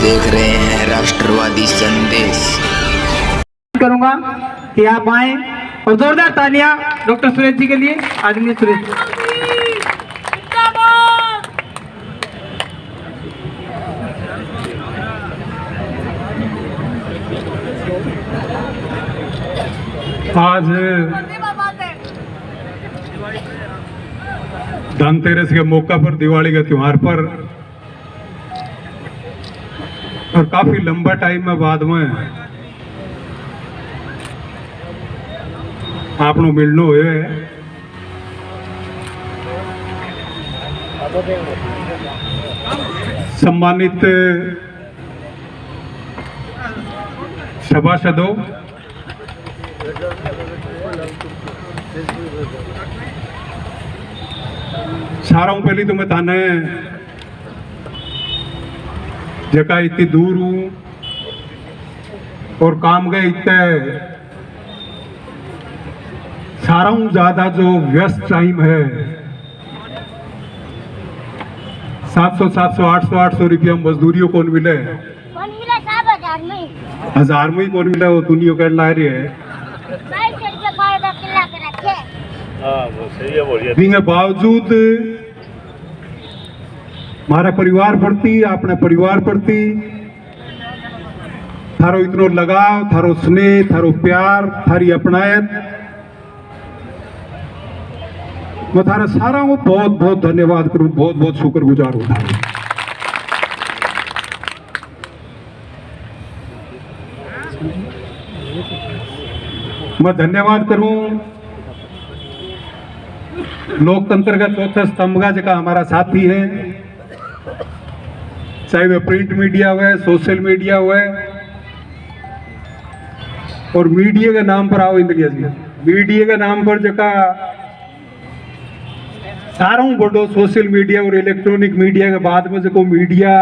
देख रहे हैं राष्ट्रवादी संदेश। करूंगा कि आप आए और जोरदार तालियां डॉक्टर सुरेश जी के लिए। आदरणीय सुरेश आज धनतेरस के मौका पर, दिवाली के त्योहार पर और काफी लंबा टाइम में बाद में आपनो मिलनो हुए। सम्मानित सभासदों, सारा पहली तो मैं थाने जगह इतनी दूर हूं और काम गए इतने सारा हूं ज्यादा जो व्यस्त टाइम है 700 800 रुपया मजदूरियों कौन मिले, 1000 में ही कौन मिला, वो दुनिया कहने ला रही है। इसके बावजूद हमारा परिवार प्रति, अपने परिवार प्रति थारो इतनो लगाव, थारो स्नेह, थारो प्यार, थारी अपनायत, मैं थारा सारा को बहुत बहुत धन्यवाद करूं, बहुत बहुत शुक्रगुजार हूं। मैं धन्यवाद करूं लोकतंत्र का चौथा स्तंभ का जगह हमारा साथी है, चाहे वह प्रिंट मीडिया हुए, सोशल मीडिया हुए और मीडिया के नाम पर आओ इंद्रिया जी, मीडिया के नाम पर जगह सारा बड़ो सोशल मीडिया और इलेक्ट्रॉनिक मीडिया के बाद में जो मीडिया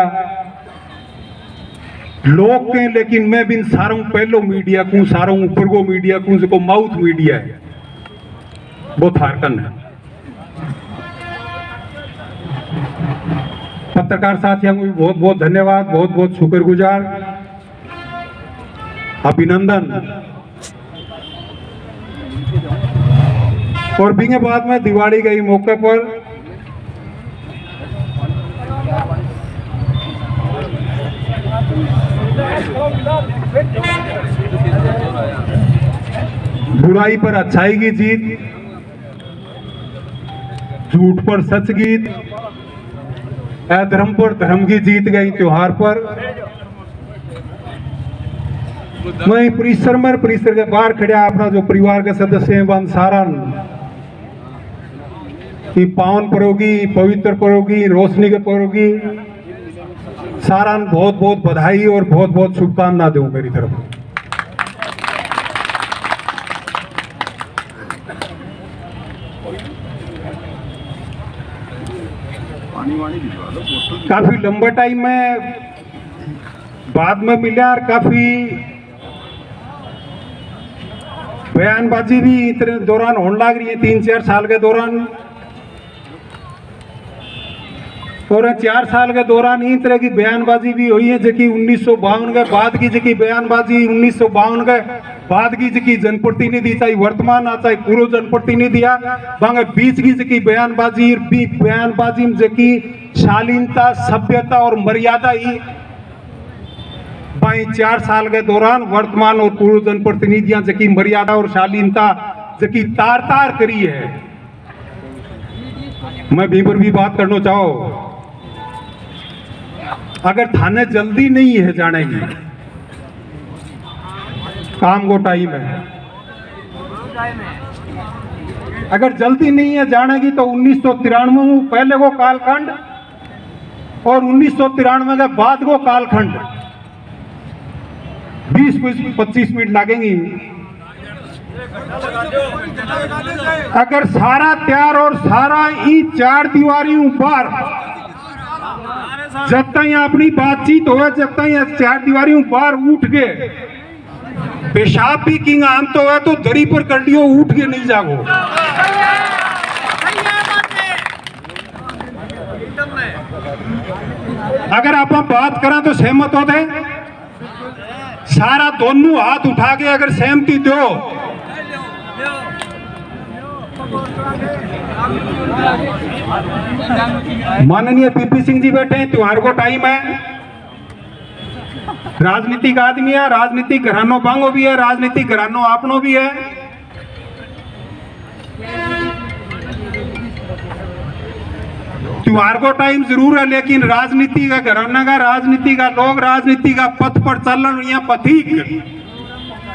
लोग के, लेकिन मैं भी सारा पहलो मीडिया को, सारा ऊपर को मीडिया को जो माउथ मीडिया है वो थारकन है। पत्रकार साथियों को भी बहुत बहुत धन्यवाद, बहुत बहुत शुक्रगुजार, अभिनंदन। और भी के बाद में दिवाली के मौके पर बुराई पर अच्छाई की जीत, झूठ पर सच की, अधर्म पर धर्म की जीत गई त्योहार पर मैं परिसर के बाहर खड़ा अपना जो परिवार के सदस्य हैं वन सारा की पावन परोगी, पवित्र परोगी, रोशनी के परोगी सारा बहुत बहुत बधाई और बहुत बहुत शुभकामना दूं मेरी तरफ। काफी लंबा टाइम में बाद में मिला और काफी बयानबाजी भी इतने दौरान होने लग रही है, 3-4 साल के दौरान। और 4 साल के दौरान इस तरह की बयानबाजी भी हुई है जो कि 1952 के बाद की जो कि बयानबाजी, 1952 के बाद की जो कि जनप्रतिनिधि चाहे वर्तमान चाहे पूर्व जनप्रतिनिधि वहां बीच की जो कि बयानबाजी में जो कि शालीनता, सभ्यता और मर्यादा ही 4 साल के दौरान वर्तमान और पूर्व जनप्रतिनिधियां जो कि मर्यादा और शालीनता जो कि तार तार करी है। मैं भी पर भी बात करना चाहो, अगर थाने जल्दी नहीं है जाने की, काम को टाइम है, अगर जल्दी नहीं है जाने की तो 1993 में पहले को कालखंड और 1993 के बाद को कालखंड 20-25 मिनट लगेंगी। अगर सारा तैयार और सारा ई 4 दीवारी ऊपर जब तक अपनी बातचीत हो, जब तक 4 दीवारी ऊपर उठ के पेशाब भी किंग आम तो है तो दरी पर कर लियो, उठ के नहीं जागो। अगर आप बात करा तो सहमत हो गए? सारा दोनों हाथ उठा के अगर सहमति दो, माननीय पीपी सिंह जी बैठे हैं, त्योहार को टाइम है, राजनीतिक आदमी है, राजनीतिक घरानों बांगो भी है, राजनीतिक घरानों आपनो भी है। त्योहार को टाइम जरूर है, लेकिन राजनीति का घराना का, राजनीति का लोग, राजनीति का पथ पर चलन या पथिक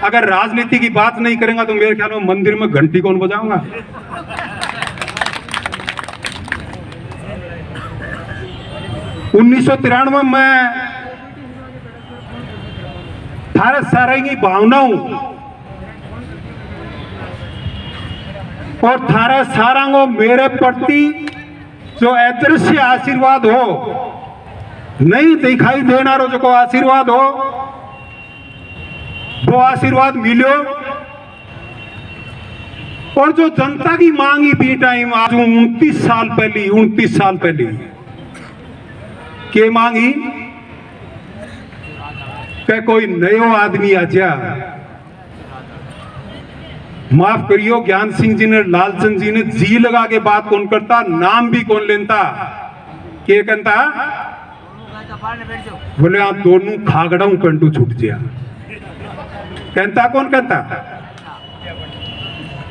अगर राजनीति की बात नहीं करेंगे तो मेरे ख्याल में मंदिर में घंटी कौन बजाऊंगा? उन्नीस सौ 93 में मैं थारे सारे की भावनाओं और थारे सारा को मेरे प्रति जो अदृश्य आशीर्वाद हो, नहीं दिखाई देना रो जो आशीर्वाद हो, वो आशीर्वाद मिलो। और जो जनता की मांगी भी टाइम आज 29 साल पहले के मांगी कि कोई नयो आदमी आ जा। माफ करियो, ज्ञान सिंह जी ने, लालचंद जी ने जी लगा के बात कौन करता, नाम भी कौन लेता, के कहता बोले आप दोनों खागड़ाऊ कंटू छूट जा। कहता कौन कहता?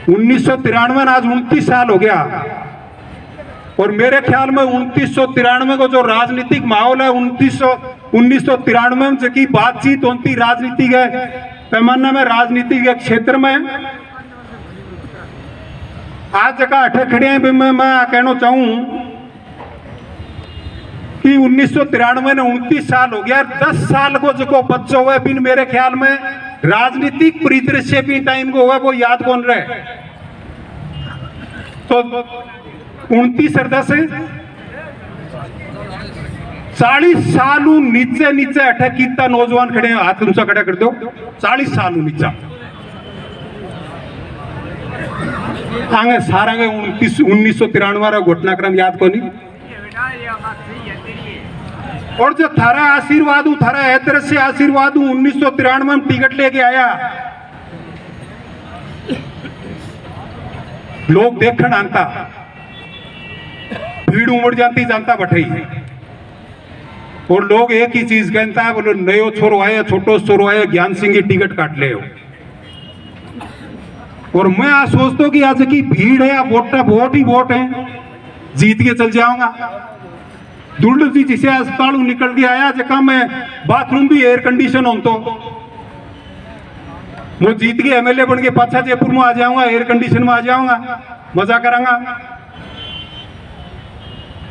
1993 आज 29 साल हो गया। और मेरे ख्याल में 1993 को जो राजनीतिक माहौल है, 1993 में जबकि बातचीत होती राजनीति के पैमाने में, राजनीति के क्षेत्र में, आज जगह अठे खड़े हैं। मैं कहना चाहूं कि 1993 ने 29 साल हो गया, 10 साल को जो बच्चों हुए बिन मेरे ख्याल में राजनीतिक परिदृश्य भी टाइम को हुआ वो याद कौन रहे। तो 29 से 40 साल नीचे अटक कितना नौजवान खड़े हैं, हाथ ऊंचा खड़ा कर दो। 40 साल नीचा आगे सारा 1993 घटनाक्रम याद को नहीं। और जो थारा आशीर्वाद हूं, थारा ऐतर से आशीर्वाद हूं, 1993 में टिकट लेके आया, लोग देखन आंता, भीड़ उमड़ जाती जानता बठई। और लोग एक ही चीज कहता है, बोलो नयो छोरो आया, छोटो छोरो आया, ज्ञान सिंह की टिकट काट ले। और मैं आज सोचता हूं कि आज की भीड़ है, वोट ही वोट है, जीत के चल जाऊंगा। दुर्लभ जी जिसे अस्पताल निकल के आया, जगह मैं बाथरूम भी एयर कंडीशन हो, तो मैं जीत के एमएलए बन के पाछा जयपुर में आ जाऊंगा, एयर कंडीशन में आ जाऊंगा, मजा करांगा।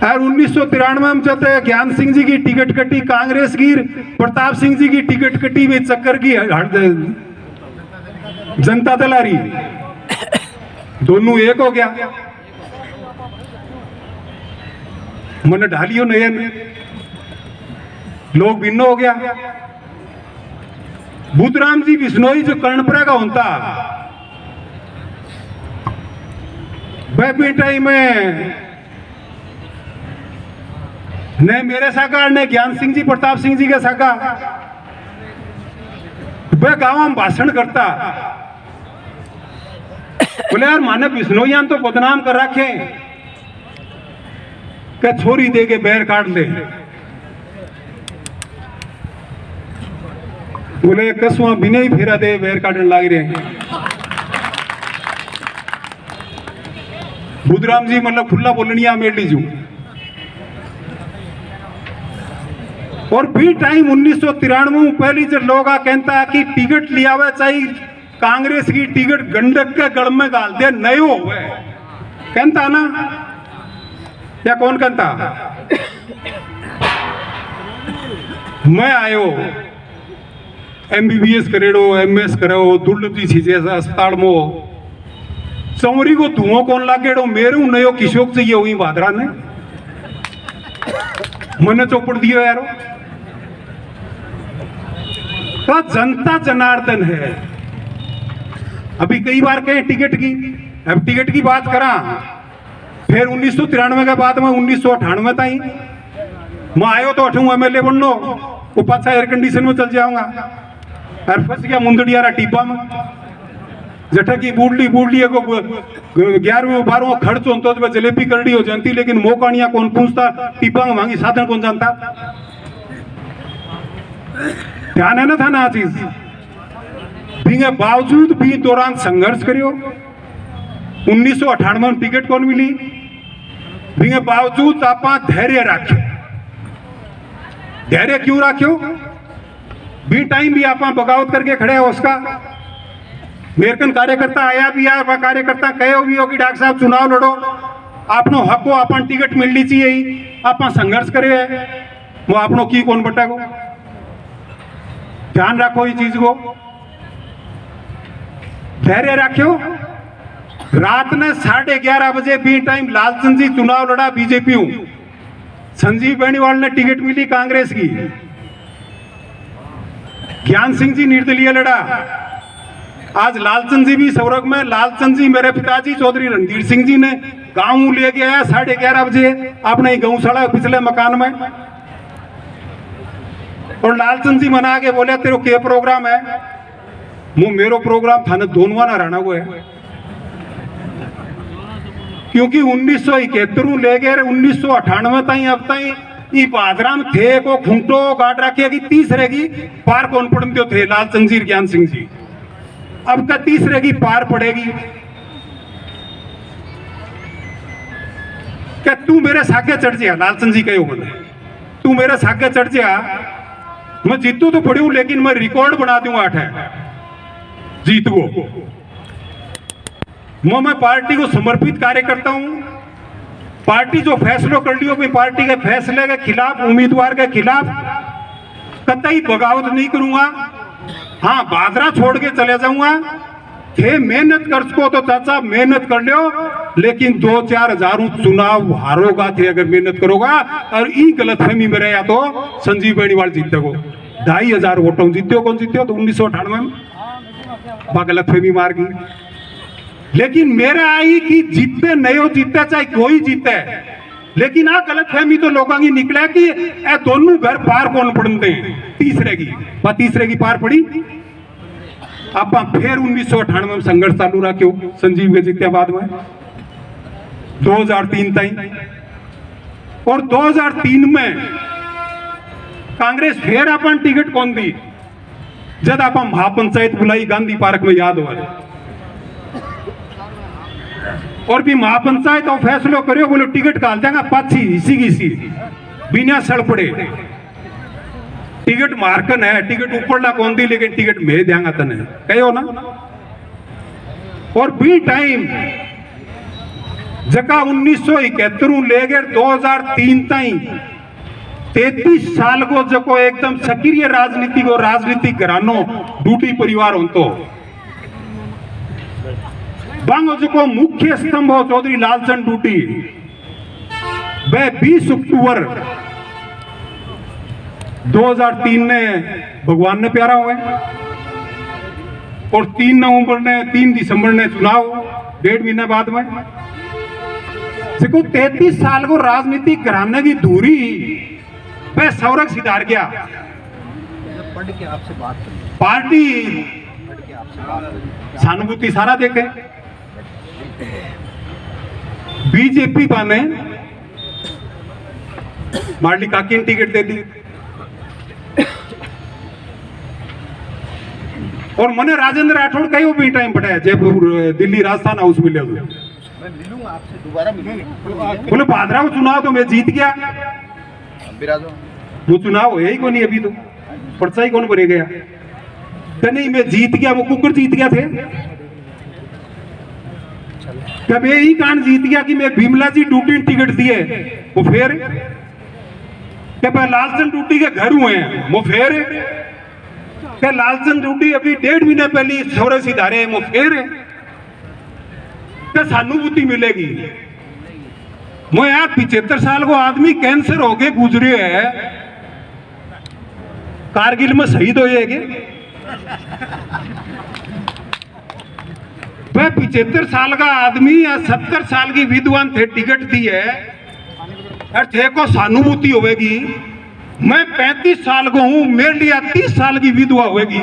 और 1993 में जब ज्ञान सिंह जी की टिकट कटी, कांग्रेस की प्रताप सिंह जी की टिकट कटी, वे चक्कर की जनता दल आ रही, दोनों एक हो गया। मन ढालियो नयन, लोग भिन्न हो गया। बुद्धराम जी बिश्नोई जो कर्णपुरा का होता, वह टाइम में न मेरे साकार ने ज्ञान सिंह जी, प्रताप सिंह जी का साका, वह गांव में भाषण करता, बोले यार माने बिश्नोईयान तो बदनाम कर रखे, क्या छोरी दे के बैर काट ले। बोले कसुआ बिना ही फेरा दे बैर काटने लग रहे हैं। बुद्धराम जी मतलब खुला बोलनिया मेल लीजू। और भी टाइम 1993 में पहली जब लोग कहता है कि टिकट लिया हुआ चाहिए, कांग्रेस की टिकट गंडक के गढ़ में डाल दे, नयो हुए कहता ना, या कौन कहता? मैं आयो MBBS करेड़ो, MS करो, दुर्लभ जी छीजे अस्पताल में चौरी को धुओं कौन लागेड़ो, मेरू नयो किशोक चाहिए हुई भादरा ने मैंने चौपड़ दियो यारो। तो जनता जनार्दन है। अभी कई बार कहे टिकट की, अब टिकट की बात करा, फिर 1993 के बाद में 1998 ताई मैं आयो तो अठू एमएलए बननो वो पाछा एयर कंडीशन में चल जाऊंगा और फंस गया मुंदड़ियारा टीपा में जठा की बूढ़ली को 11वें 12वें खर्च होता तो जलेबी करनी हो जाती लेकिन मोकानिया कौन पूछता टीपा में मांगी साधन कौन जानता ध्यान है ना था ना चीज के बावजूद भी दौरान संघर्ष करियो 1998 में टिकट कौन मिली के बावजूद आप धैर्य रखो धैर्य क्यों रखो भी टाइम भी आप बगावत करके खड़े हो उसका मेरकन कार्यकर्ता आया भी है वह कार्यकर्ता कहे भी हो कि डॉक्टर साहब चुनाव लड़ो आपनो हक हो अपन टिकट मिलनी चाहिए आप संघर्ष करे है वो आपनो की कौन बटा को ध्यान रखो इस चीज को धैर्य रखो रात ने 11:30 बजे भी टाइम लालचंद जी चुनाव लड़ा बीजेपी संजीव बेनीवाल ने टिकट मिली कांग्रेस की ज्ञान सिंह जी निर्दलीय लड़ा आज लालचंद जी भी सौरभ में लालचंद जी मेरे पिताजी चौधरी रणधीर सिंह जी ने गांव ले गया 11:30 बजे अपने गौशाला पिछले मकान में और लालचंद जी मना के बोले तेरे क्या प्रोग्राम है वो मेरो प्रोग्राम थाने दोनों ना रहना हुआ है क्योंकि 1971 ले गए 1998 ताई अब ताई ई बादराम थे को खूंटो गाड़ रखे की तीसरे की पार कॉन्फिडेंस जो थे लालचंद जी ज्ञान सिंह जी अब का तीसरे की पार पड़ेगी क्या तू मेरे सागे चढ़ जा लालचंद जी कहो बोले तू मेरे सागे चढ़ जा मैं जीतू तो पड़ी हूं लेकिन मैं रिकॉर्ड बना दूंगा 8 जीत को मैं पार्टी को समर्पित कार्य करता हूं पार्टी जो फैसलों कर लियो मैं पार्टी के फैसले के खिलाफ उम्मीदवार के खिलाफ कतई बगावत नहीं करूंगा हाँ बादरा छोड़ के चले जाऊंगा थे मेहनत कर सको तो चाचा मेहनत कर लो लेकिन 2-4 हजार चुनाव हारोगा थे अगर मेहनत करोगा और ई गलतफहमी में रहा तो संजीव बेनीवाल जीते को 2500 वोटों जीते कौन जीते तो 1998 में गलतफहमी मार गई लेकिन मेरा आई कि जीतते नहीं जीतते चाहे कोई जीते लेकिन आ गलतफहमी तो लोगों की निकला कि ए दोनों घर पार कौन पड़ते हैं तीसरे की पार पड़ी आप फिर 1998 में संघर्ष चालू रखो संजीव के जीत्या बाद में 2003 तक और 2003 में कांग्रेस फिर अपन टिकट कौन दी जब आप महापंचायत बुलाई गांधी पार्क में याद हो और भी महापंचायत और फैसलो करो बोलो टिकट काल देगा पाछी इसी की सी बिना सड़ पड़े टिकट मार्कन है टिकट ऊपर ला कौन दी लेकिन टिकट में देंगा तने कहो ना और बी टाइम जका 1971 ले गए 2003 तक 33 साल को जको एकदम सक्रिय राजनीतिक घरानो डूटी परिवार हो तो बांगो को मुख्य स्तंभ हो चौधरी लालचंद डूटी वह 20 अक्टूबर 2003 ने भगवान ने प्यारा हुआ और 3 दिसंबर ने चुनाव 1.5 महीने बाद में देखो 33 साल को राजनीतिक घराने की दूरी वह सौरभ सिधार गया पार्टी सहानुभूति सारा देखे बीजेपी पाने मार्ली काकी ने टिकट दे दी और मने राजेंद्र राठौड़ कई भी टाइम पड़ा जयपुर दिल्ली राजस्थान हाउस मिले आपसे दोबारा मिलेंगे बोले भादरा को चुनाव तो मैं जीत गया वो चुनाव है ही को नहीं अभी तो पर्चा ही कौन भरे गया तो नहीं मैं जीत गया वो कुकर जीत गया थे क्या मैं यही कांड जीत गया कि मैं भीमला जी डूटी टिकट दिए वो फिर क्या मैं लालचंद डूटी के घर हुए हैं वो फिर क्या लालचंद डूटी अभी 1.5 महीने पहले सौरे सिधारे वो फिर क्या सहानुभूति मिलेगी मैं यार 75 साल को आदमी कैंसर हो गए गुजरे है कारगिल में शहीद हो जाएंगे वह 75 साल का आदमी या 70 साल की विद्वान थे टिकट दी है यार थे को सहानुभूति होगी। मैं 35 साल को हूं, मेरे लिए 30 साल की विधवा होगी,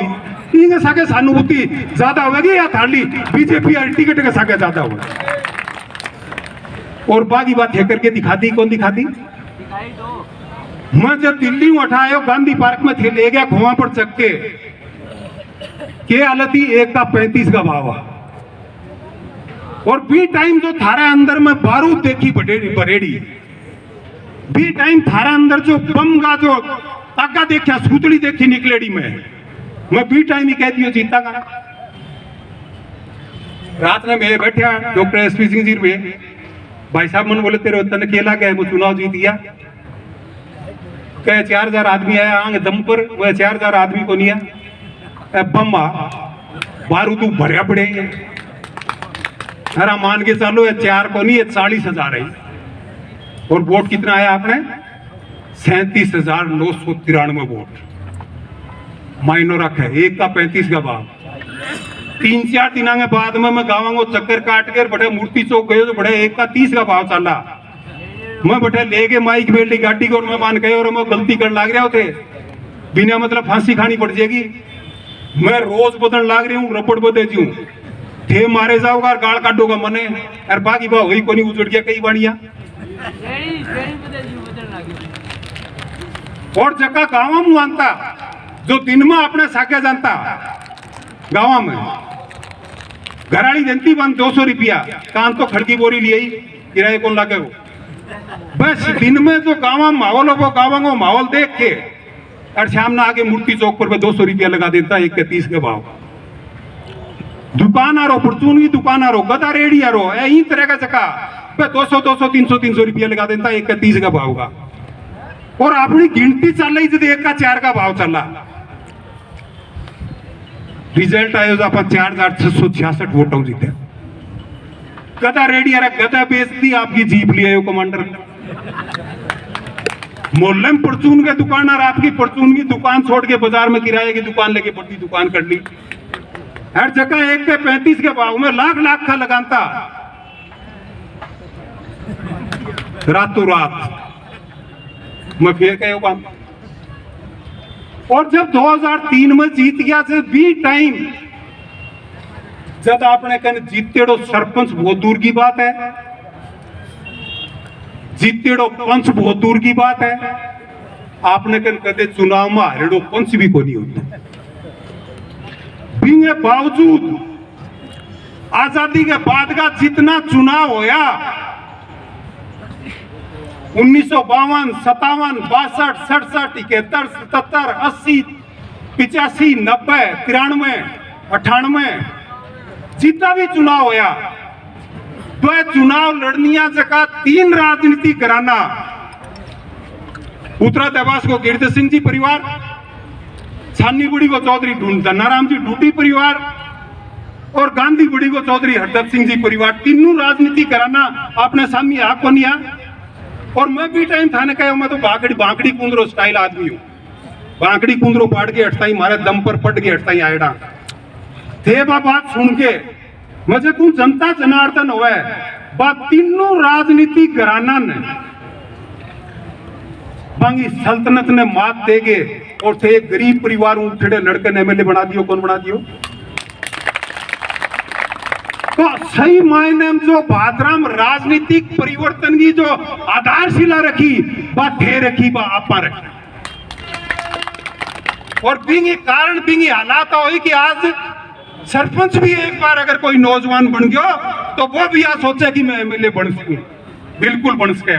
इनके साके सहानुभूति ज्यादा होगी या थाली बीजेपी और टिकट के साके ज्यादा होगी। और बाकी बात है करके दिखाती, कौन दिखाती? मैं जब दिल्ली में उठायो गांधी पार्क में थे, ले गया खुआ पर चक के हालत ही 1 का 35 का भाव। और बी टाइम जो थारा अंदर में बारूद देखी बरेड़ी, बी टाइम थारा अंदर जो बम का जो ताका देखा, सूतड़ी देखी निकलेड़ी में, मैं बी टाइम ही कह दियो जीता का। रात में मेरे बैठा डॉक्टर एसपी सिंह जी में, भाई साहब मन बोले तेरे तन केला गया, मैं चुनाव जीत गया। कहे 4000 आदमी आया आंग दम पर, वह 4000 आदमी को नहीं आया, बम बारूद भरिया पड़े। अरे मान के चलो 4 को नहीं, 40,000 है। और वोट कितना आया आपने? 37,993 वोट। मायनो रखे 1 का 35 का भाव। 3-4 दिन के बाद में मैं गाँव को चक्कर काट कर बड़े मूर्ति चौक गए तो बड़े 1 का 30 का भाव चला। मैं बटे लेके माइक बेल्ट गाड़ी को और मैं मान गए और मैं गलती कर लाग रहा थे, बिना मतलब फांसी खानी पड़ जाएगी। मैं रोज बदन लाग रही हूँ, रपड़ बदे जी हूँ, थे मारे जाओगा गाड़ काटोगा मने। और बाकी भाव वही को नहीं उजड़ गया कई बाड़िया। और जगह गाँव में आनता जो दिन में अपने साके जानता, गाँव में घराड़ी जनती बंद 200 रुपया, कान तो खड़की बोरी लिए ही किराए कौन लागे वो। बस दिन में जो गाँव में माहौल हो, वो गाँव को माहौल देख के और शाम ना आके मूर्ति चौक पर 200 रुपया लगा देता, 1 के 30 के भाव। दुकानारो, परचून की दुकानारो, गदा रेडियारो, यही तरह का जगह 200 300 रुपया लगा देता, 1 के 30 का भाव का। और अपनी गिनती चल रही थी, 1 का 4 का भाव चला। रिजल्ट आयो तो अपन 4666 वोटों जीते। गदा रेडी यार, गदा बेच दी, आपकी जीप लिया हो कमांडर। मोहल्ले में परचून के दुकानदार आपकी परचून की दुकान छोड़ के बाजार में किराए की दुकान लेके बड़ी दुकान कर ली। हर जगह 1 के 35 के भाव में लाख का लगाता, रातों रात मैं फिर कहो काम। और जब 2003 में जीत गया से बी टाइम, जब आपने कहा जीतेड़ो सरपंच बहुत दूर की बात है, जीतेड़ो पंच बहुत दूर की बात है। आपने कदे चुनाव में हारेड़ो पंच भी को नहीं होता। बिंगे बावजूद आजादी के बाद का जितना चुनाव होया, 1952, 57, 62, 67, 71, 77, 80, 85, 90, 93, 98 जितना भी चुनाव होया, तो चुनाव लड़निया जगह 3 राजनीति कराना। उत्तरा देवास को गिरधर सिंह जी परिवार, छानी बुड़ी को चौधरी धन्नाराम जी डूटी परिवार और गांधी बुड़ी को चौधरी हरदत्त सिंह जी परिवार, तीनों राजनीति कराना आपने सामने आग को नहीं। और मैं भी टाइम थाने कहा, मैं तो बांकड़ी कुंदरो स्टाइल आदमी हूँ, बांकड़ी कुंदरो पाड़ के हटता ही मारे दम पर पट के हटता ही आएड़ा थे। बात सुन के मुझे तू जनता जनार्दन हुआ बात तीनों राजनीति घराना ने बांगी सल्तनत ने मात देगे और थे गरीब परिवार उठड़े लड़के ने एमएलए बना दियो। कौन बना दियो? तो सही मायने में जो भाद्राम राजनीतिक परिवर्तन की जो आधारशिला रखी बात थे रखी बा आपा रखी। और बिंगी कारण बिंगी हालात हो कि आज सरपंच भी एक बार अगर कोई नौजवान बन गया तो वो भी यह सोचे कि मैं एमएलए बन सकूं। बिल्कुल बन सके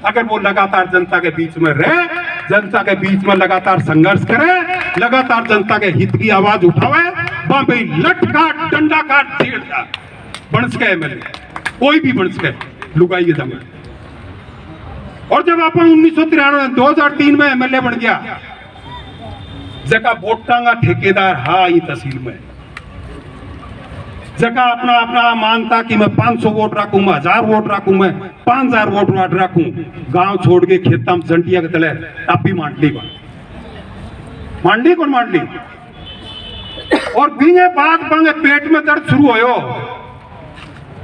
अगर वो लगातार जनता के बीच में रहे, जनता के बीच में लगातार संघर्ष करे, लगातार जनता के हित की आवाज उठावे, वहां लट काट डंडा काट छेड़ काट बन सके एमएलए, कोई भी बन सके लुगाई के जमे। और जब आप 2003 में एमएलए बन गया, जगह वोटांगा ठेकेदार हा ये तहसील में, जगह अपना अपना मानता कि मैं 500 वोट रखूं, मैं 1000 वोट रखूं, मैं 5000 वोट रखूं। गांव छोड़ के खेता में जंटिया के तले अब भी मांडली कौन मांडली। और बिने बाद बांगे पेट में दर्द शुरू होयो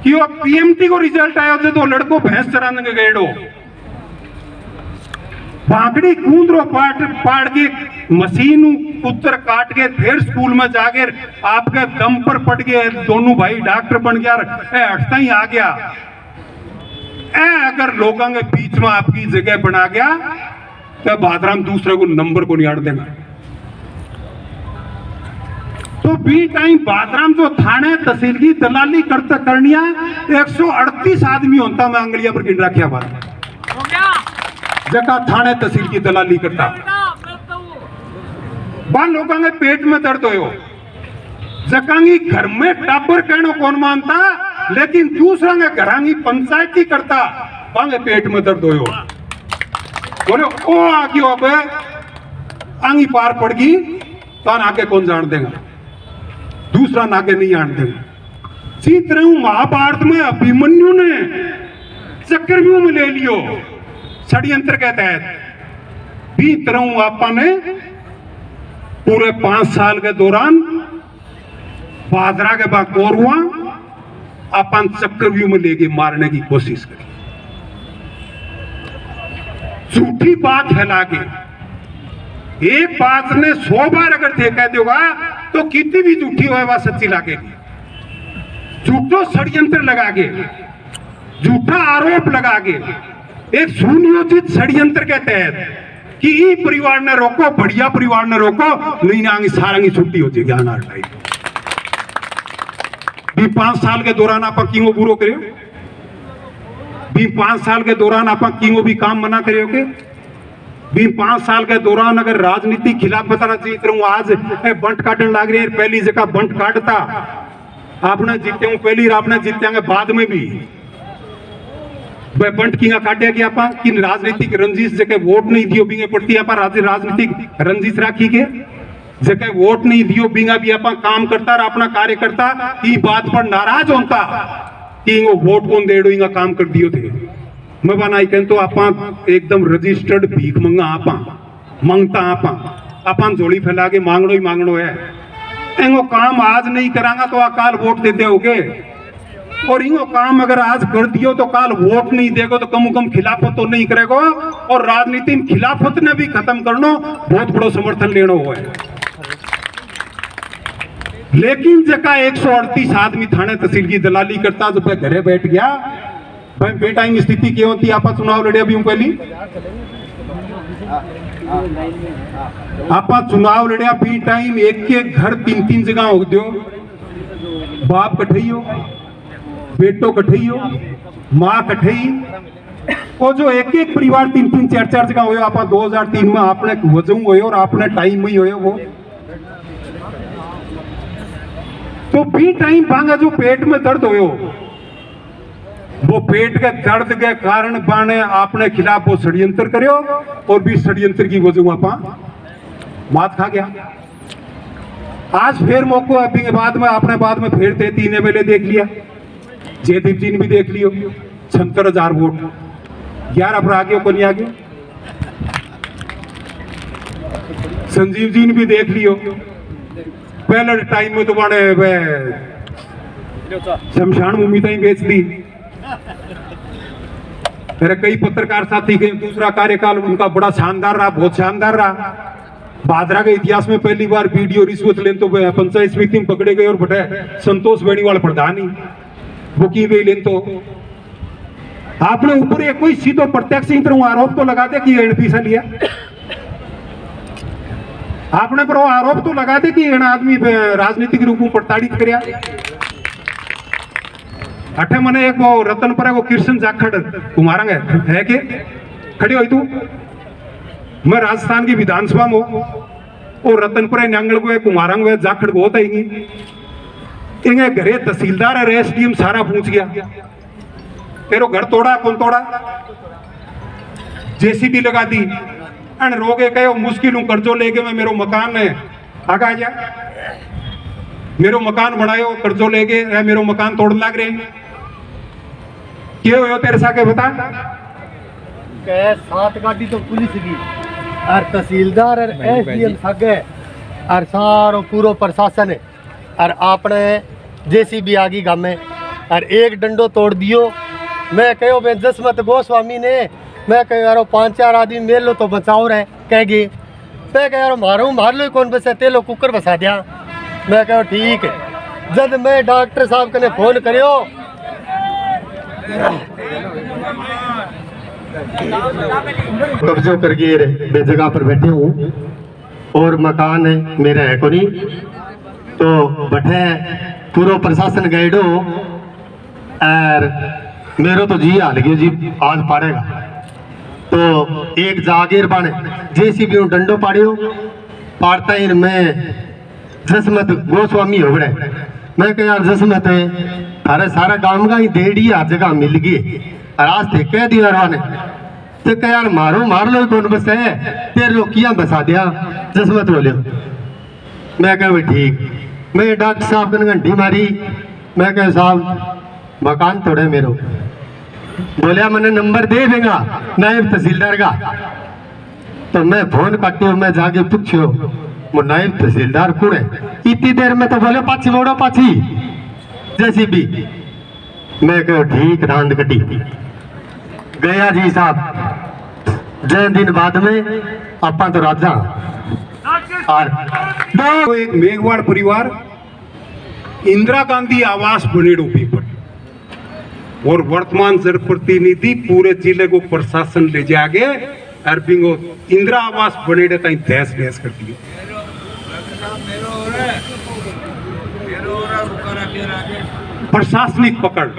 कि वो पीएमटी को रिजल्ट आयो थे तो लड़को भैंस चराने के गए भांकड़ी कूंदरो पाड़ के मशीन पुत्र काट के फिर स्कूल में जाके आपके दम पर पड़ गए, दोनों भाई डॉक्टर बन गया, हटता ही आ गया। अगर लोगों के बीच में आपकी जगह बना गया तो बादराम दूसरे को नंबर को नहीं आड़ देगा। तो बी टाइम बादराम जो थाने तहसील की दलाली करनिया 138 आदमी होता, मैं अंगलिया पर गिन रखा बात जगह थाने तहसील की दलाली करता। बाल लोगों के पेट में दर्द हो, जकांगी घर में टाबर कहना कौन मानता, लेकिन दूसरा के घरांगी पंचायती करता, बांगे पेट में दर्द हो बोले ओ आगे अब आंगी पार पड़ गई तो आगे कौन जान देगा, दूसरा नागे नहीं आन देगा। जीत रहे हूं महाभारत में अभिमन्यु ने चक्रव्यूह में ले लियो षड्यंत्र के तहत। बीत रहा हूं आपा ने पूरे 5 साल के दौरान बादरा के बाद कोरुआ अपन चक्रव्यूह में लेके मारने की कोशिश करी, झूठी बात फैला के। एक बात ने 100 बार अगर कह दोगा तो कितनी भी झूठी हो वह सच्ची लगेगी। झूठो षड्यंत्र लगा के, झूठा आरोप लगा के, एक सुनियोजित षड्यंत्र के तहत कि ई परिवार ने रोको, बढ़िया परिवार ने रोको, नहीं ना सारंगी छुट्टी हो जाएगी आना टाइम। 5 साल के दौरान आप किंगो बुरो करियो, 5 साल के दौरान आप किंगो भी काम मना करियो के। 5 साल के दौरान अगर राजनीति खिलाफ बताना चाहिए तो आज बंट काटने लग रही है। पहली जगह बंट काटता आपने जीते हूं, पहली आपने जीतेंगे बाद में भी बंट की काटे कि आप राजनीतिक रंजिश जगह वोट नहीं दियो बिंगे पड़ती आप राजनीतिक रंजिश राखी के जगह वोट नहीं दियो बिंगा भी आप काम करता और अपना कार्य करता, ई बात पर नाराज होता कि इनको वोट कौन देड़ो इनका काम कर दियो थे। मैं बनाई कहं तो आप एकदम रजिस्टर्ड भीख मंगा आप मांगता आप झोली फैला के मांगनो ही मांगनो है। इनको काम आज नहीं करांगा तो अकाल वोट देते होगे, और इनको काम अगर आज कर दियो तो काल वोट नहीं देगो तो कम कम खिलाफत तो नहीं करेगो, और राजनीति में खिलाफत ने भी खत्म करनो बहुत बड़ो समर्थन लेनो हुआ है। लेकिन जका 138 आदमी थाने तहसील की दलाली करता जब घरे बैठ गया, भाई बेटा इन स्थिति क्या होती आप चुनाव लड़े अभी पहली आप चुनाव लड़िया बी टाइम एक घर 3 जगह हो दो, बाप कठई बेटो कठई माँ कठई, और जो एक परिवार 3 4 जगह हो आप 2003 में आपने वजह हो और आपने टाइम में ही हो वो। तो बी टाइम भांगा जो पेट में दर्द हो वो पेट के दर्द के कारण बाने आपने खिलाफ वो षड्यंत्र करो, और भी षड्यंत्र की वजह आप मात खा गया। आज फिर मौको अभी के बाद में आपने बाद में फिर 3 MLA देख लिया, जयदीप जी ने भी देख लियो 76,000 वोट 11 पर आगे को नहीं आगे, संजीव जी ने भी देख लियो। पहले टाइम में तो बड़े शमशान भूमि तक बेच दी। मेरे कई पत्रकार साथी के दूसरा कार्यकाल उनका बड़ा शानदार रहा, बहुत शानदार रहा। बादरा के इतिहास में पहली बार वीडियो रिश्वत लेन तो पंचायत समिति में पकड़े गए और बटे संतोष बेनीवाल प्रधानी वो की गई लेन। तो आपने ऊपर एक कोई सीधो प्रत्यक्ष आरोप तो लगा दे कि पैसा लिया, आपने पर आरोप तो लगा दे कि आदमी राजनीतिक रूप में प्रताड़ित कर। अठे मने एक वो रतन पर वो कृष्ण जाखड़ कुमारंग है के खड़ी हुई तू, मैं राजस्थान की विधानसभा में और रतनपुर न्यांगल को कुमारंग जाखड़ बहुत आएंगी। इंगे घरे तहसीलदार और SDM सारा पूछ गया तेरो घर तोड़ा कौन तोड़ा, JCB लगा दी अन रोगे कहो मुश्किल हूं कर्जो लेके मैं मेरो मकान है आगा जा मेरो मकान बनायो कर्जो लेके मेरो मकान तोड़ लाग रहे क्यों हो तेरे साके बता के 7 गाड़ी तो पुलिस की और तहसीलदार और SDM सागे और सारो पूरा प्रशासन है और आपने JCB आगी गामे और एक डंडो तोड़ दियो। मैं कहो मैं जसमत गोस्वामी ने मैं कह यारो 5-4 आदमी मेल लो तो बचाओ रहे कह गए। मैं कह यारो मार लो कौन बसा तेलो कुकर बसा दिया। मैं कह ठीक है। जब मैं डॉक्टर साहब कने फोन करियो कब्जो कर गए रे मैं जगह पर बैठे हूँ और मकान है मेरा है को नहीं तो बैठे पूरा प्रशासन गाइडो और मेरो तो जी हाल गयो जी आज पड़ेगा तो एक जागीर बने जेसीबी डंडो पाड़ियो पाड़ता ही मैं जसमत गोस्वामी हो गए। मैं कह यार जसमत है अरे सारा गांव का ही डेढ़ी हर जगह मिल गई और आज थे कह दिया ने तो कह यार मार लो कौन बस है तेरे लोग किया बसा दिया जसमत बोले। मैं कह भाई ठीक। मैं डॉक्टर साहब ने घंटी मारी। मैं कह साहब मकान तोड़े मेरो। बोलिया मैंने नंबर दे देगा नायब तहसीलदार का। तो मैं फोन काटियो मैं जाके पूछियो वो नायब तहसीलदार कौन है। इतनी देर में तो बोले पाछी मोड़ो पाछी जैसी भी। मैं कहो ठीक रांद कटी गया जी साहब। जय दिन बाद में अपा तो राजा और तो एक मेघवाड़ परिवार इंदिरा गांधी आवास बनेड़ो पेपर और वर्तमान जनप्रतिनिधि पूरे जिले को प्रशासन ले जाके और बिंगो इंदिरा आवास बनेड़े ताई दहस दहस कर दिए। प्रशासनिक पकड़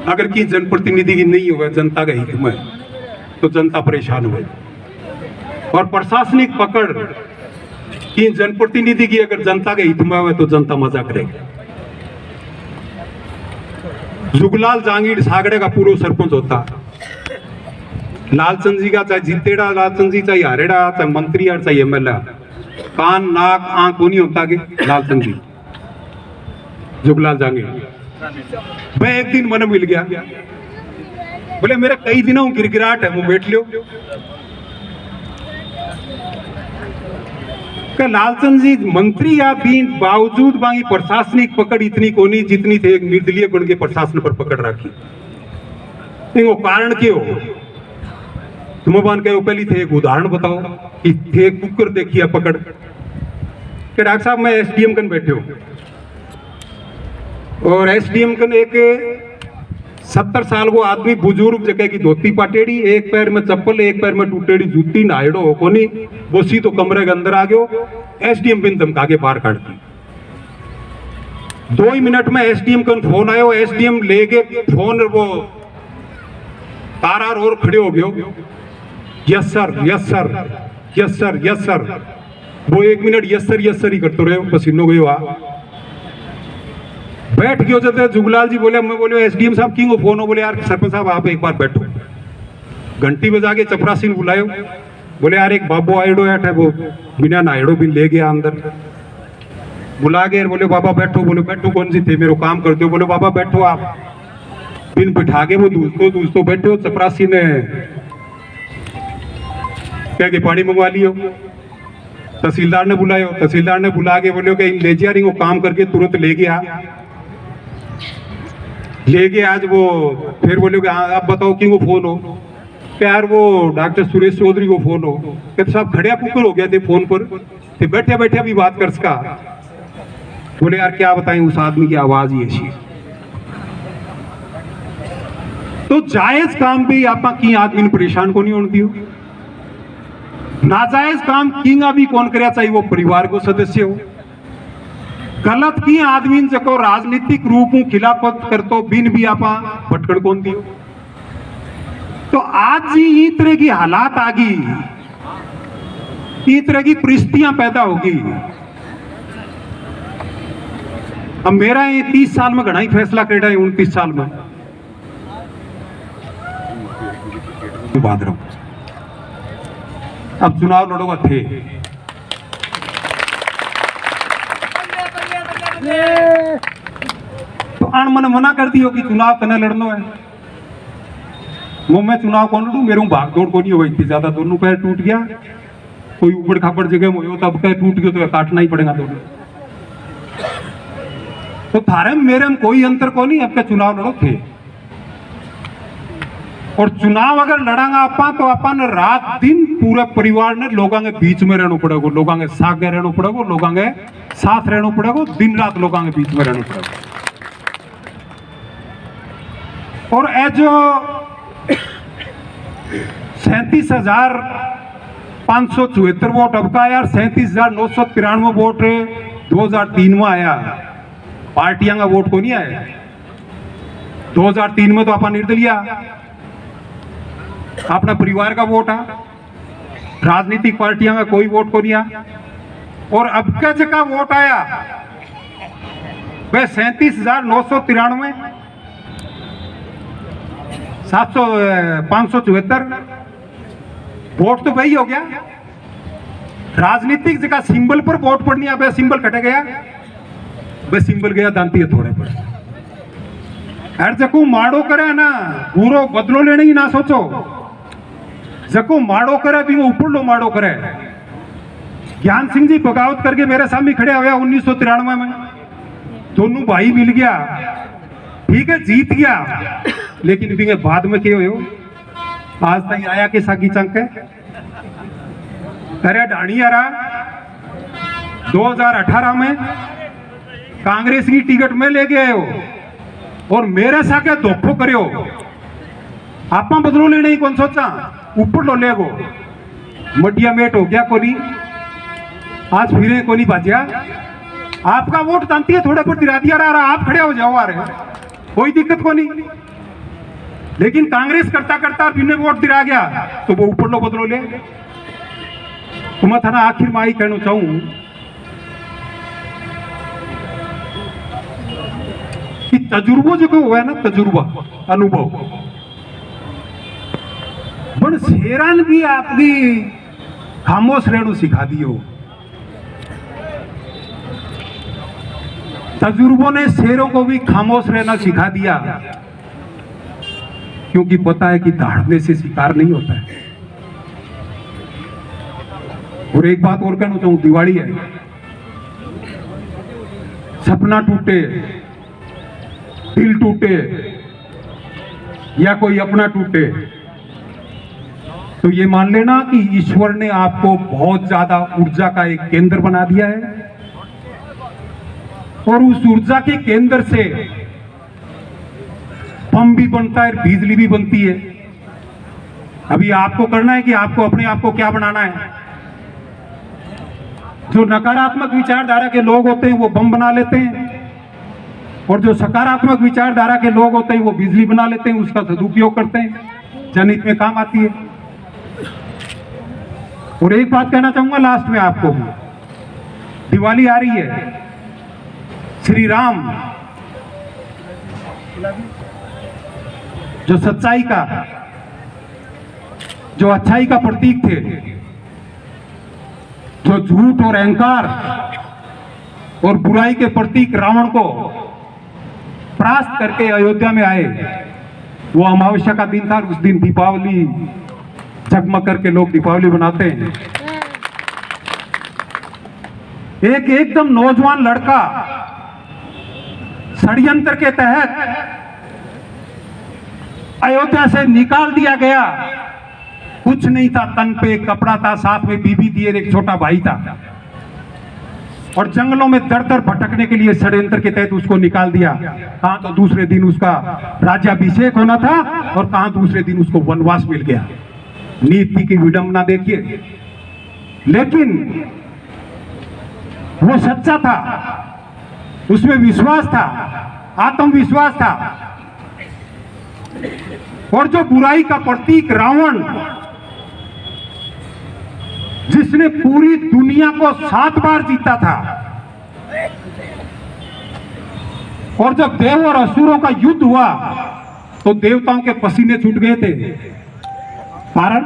अगर की जनप्रतिनिधि की नहीं होगा जनता का हित में तो जनता परेशान हुए और प्रशासनिक पकड़ की जनप्रतिनिधि की अगर जनता के हित में हुए तो जनता मजा करेगी। जुगलाल जांगीर सागड़े का पूर्व सरपंच होता लालचंद जी का चाहे जीतेड़ा लालचंद जी चाहे हारेड़ा चाहे मंत्री और चाहे एमएलए कान नाक आंख नहीं होता कि लालचंद जी जुगलाल जांगीर। मैं एक दिन मन मिल गया बोले मेरा कई दिनों गिरगिराहट है वो बैठ लो क्या लालचंद जी मंत्री या बीन बावजूद बाकी प्रशासनिक पकड़ इतनी कोनी जितनी थे एक निर्दलीय गुण के प्रशासन पर पकड़ रखी वो कारण क्यों तुम बान के पहली थे एक उदाहरण बताओ कि थे कुकर देखिए पकड़ के डॉक्टर साहब मैं एसडीएम कन बैठे हो और एसडीएम कन एक 70 साल को आदमी बुजुर्ग जगह की धोती पाटेड़ी एक पैर में चप्पल एक पैर में टूटेड़ी जूती नायड़ो हो कोनी वो सी तो कमरे के अंदर आ गयो एसडीएम बिन धमका के बाहर काट दी। 2 ही मिनट में एसडीएम का फोन आयो एसडीएम लेके फोन वो तारार और खड़े हो गयो yes sir yes sir yes sir yes sir. वो 1 मिनट यस सर ही करते रहे पसीनो गयो आ बैठ गयो जब जुगलाल जी बोले मैं बोले एसडीएम साहब की वो फोन हो बोले यार सरपंच साहब आप एक बार बैठो। घंटी बजा के चपरासी बुलायो बोले यार एक बाबू आयडो है वो बिना नायडो भी ले गया अंदर बुला गए बोले बाबा बैठो। बोले बैठो कौन सी थे मेरे काम करते हो। बोले बाबा बैठो आप बिन बिठा के वो दूसरो बैठो। चपरासी ने क्या कि पानी मंगवा लियो। तहसीलदार ने बुलायो तहसीलदार ने बुला के बोले कि ले जा रही वो काम करके तुरंत ले गया आज वो फिर बोले कि आप बताओ कि वो फोन हो यार वो डॉक्टर सुरेश चौधरी को फोन हो कहते साहब खड़िया कुकर हो गया थे फोन पर थे बैठे बैठे भी बात कर सका। बोले यार क्या बताएं उस आदमी की आवाज ही ऐसी। तो जायज काम पे आप की आदमी ने परेशान को नहीं होने दियो नाजायज काम किंगा भी कौन करे चाहिए वो परिवार को सदस्य हो। गलत की आदमी जको राजनीतिक रूप खिलाफत करतो बिन भी आपा भटकड़ कौन दियो। तो आज ही ई तरह की हालात आ गई ई तरह की परिस्थितियां पैदा होगी। अब मेरा ये 30 साल में घना ही फैसला करेगा 29 साल में बात रहा हूं। अब चुनाव लड़ोगा थे तो अन मन मना कर दियो कि चुनाव कने लड़ना है। वो मैं चुनाव कौन लड़ू मेरे भाग दौड़ को नहीं हो इतनी ज्यादा दोनों पैर टूट गया कोई उबड़ खाबड़ जगह में हो तब पैर टूट गया तो काटना ही पड़ेगा दोनों। तो थारे मेरे में कोई अंतर को नहीं आपका चुनाव लड़ो थे और चुनाव अगर लड़ांगा आपा तो अपन रात दिन पूरे परिवार ने लोगों के बीच में रहना पड़ेगा, लोगों के साथ रहना पड़ेगा, लोगों के साथ रहना पड़ेगा, दिन रात लोगों के बीच में रहना पड़ेगा। और ए जो 37,574 वोट अब का यार 37,993 वोट 2003 में आया, पार्टियां का वोट को नहीं आया। 2003 में तो अपन निर्दलीय अपना परिवार का वोट है, राजनीतिक पार्टियां का कोई वोट को नहीं आया। और अब का जगह वोट आया वह 37,993 574 वोट तो वही हो गया। राजनीतिक जगह सिंबल पर वोट पड़नी है, वह सिंबल कट गया, वह सिंबल गया दांती है थोड़े पर। हर जको माड़ो करे ना पूरो बदलो लेने ही ना सोचो, जको माड़ो करे भी वो ऊपर लो माड़ो करे। ज्ञान सिंह जी बगावत करके मेरे सामने खड़े हुए 1993 में, दोनों भाई मिल गया, ठीक है जीत गया, लेकिन भी बाद में क्यों हो आज तक आया के साकी चंक है। अरे डाणिया रहा 2018 में कांग्रेस की टिकट में ले गए हो और मेरे साके धोखो करो, आप बदलो लेने ही कौन सोचा, ऊपर लो ले गो मटिया मेट हो गया कोनी, आज फिर कोनी बाजिया। आपका वोट जानती है थोड़ा पर दिरा दिया रहा, आप खड़े हो जाओ आ रहे, कोई दिक्कत को नहीं। लेकिन कांग्रेस करता करता बिना वोट दिरा गया तो वो ऊपर लो बदलो ले। तो मैं थाना आखिर में आई कहना चाहूं कि तजुर्बो जो हुआ है ना, तजुर्बा अनुभव बन शेरान भी आपकी खामोश रहना सिखा दियो। तजुर्बों ने शेरों को भी खामोश रहना सिखा दिया, क्योंकि पता है कि दहाड़ने से शिकार नहीं होता है। और एक बात और कहना चाहूं, दिवाली है, सपना टूटे, दिल टूटे या कोई अपना टूटे तो ये मान लेना कि ईश्वर ने आपको बहुत ज्यादा ऊर्जा का एक केंद्र बना दिया है, और उस ऊर्जा के केंद्र से पंप भी बनता है, बिजली भी बनती है। अभी आपको करना है कि आपको अपने आप को क्या बनाना है। जो नकारात्मक विचारधारा के लोग होते हैं वो बम बना लेते हैं, और जो सकारात्मक विचारधारा के लोग होते हैं वो बिजली बना लेते हैं, उसका सदुपयोग करते हैं, जनहित में काम आती है। और एक बात कहना चाहूंगा लास्ट में आपको, दिवाली आ रही है, श्री राम जो सच्चाई का, जो अच्छाई का प्रतीक थे, जो झूठ और अहंकार और बुराई के प्रतीक रावण को परास्त करके अयोध्या में आए, वो अमावस्या का दिन था। उस दिन दीपावली जगमग करके लोग दीपावली बनाते हैं। एक एकदम नौजवान लड़का षड्यंत्र के तहत अयोध्या से निकाल दिया गया। कुछ नहीं था, तन पे एक कपड़ा था, साथ में बीबी थी, एक छोटा भाई था, और जंगलों में दर दर भटकने के लिए षड्यंत्र के तहत उसको निकाल दिया। कहां तो दूसरे दिन उसका राज्याभिषेक होना था और कहां दूसरे दिन उसको वनवास मिल गया। नीति की विडंबना देखिए, लेकिन वो सच्चा था, उसमें विश्वास था, आत्मविश्वास था। और जो बुराई का प्रतीक रावण, जिसने पूरी दुनिया को 7 बार जीता था, और जब देव और असुरों का युद्ध हुआ तो देवताओं के पसीने छूट गए थे, कारण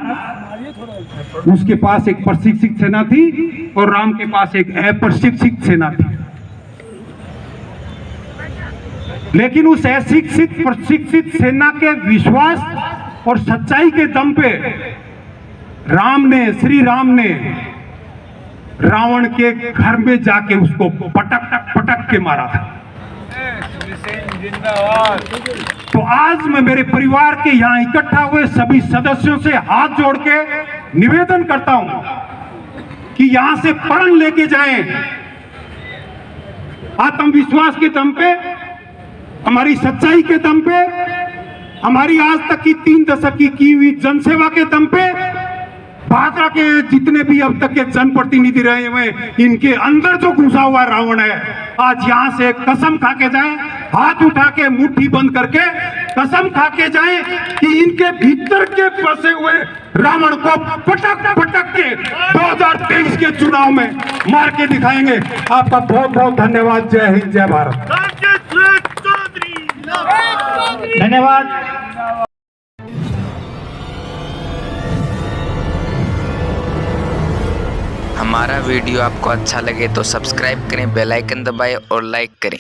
उसके पास एक प्रशिक्षित सेना थी और राम के पास एक अप्रशिक्षित सेना थी। लेकिन उस अशिक्षित प्रशिक्षित सेना के विश्वास और सच्चाई के दम पे श्री राम ने रावण के घर में जाके उसको पटक के मारा था। तो आज मैं मेरे परिवार के यहाँ इकट्ठा हुए सभी सदस्यों से हाथ जोड़ के निवेदन करता हूं कि यहां से प्रण लेके जाएं, आत्मविश्वास के दम पे, हमारी सच्चाई के दम पे, हमारी आज तक की 3 दशक की हुई जनसेवा के दम पे, भादरा के जितने भी अब तक के जनप्रतिनिधि रहे हुए इनके अंदर जो घुसा हुआ रावण है, आज यहां से कसम खा के जाएं, हाथ उठा के मुट्ठी बंद करके कसम खा के जाएं कि इनके भीतर के फंसे हुए रावण को पटक पटक के 2023 के चुनाव में मार के दिखाएंगे। आपका बहुत बहुत धन्यवाद। जय हिंद, जय भारत। धन्यवाद। हमारा वीडियो आपको अच्छा लगे तो सब्सक्राइब करें, बेल आइकन दबाएं और लाइक करें।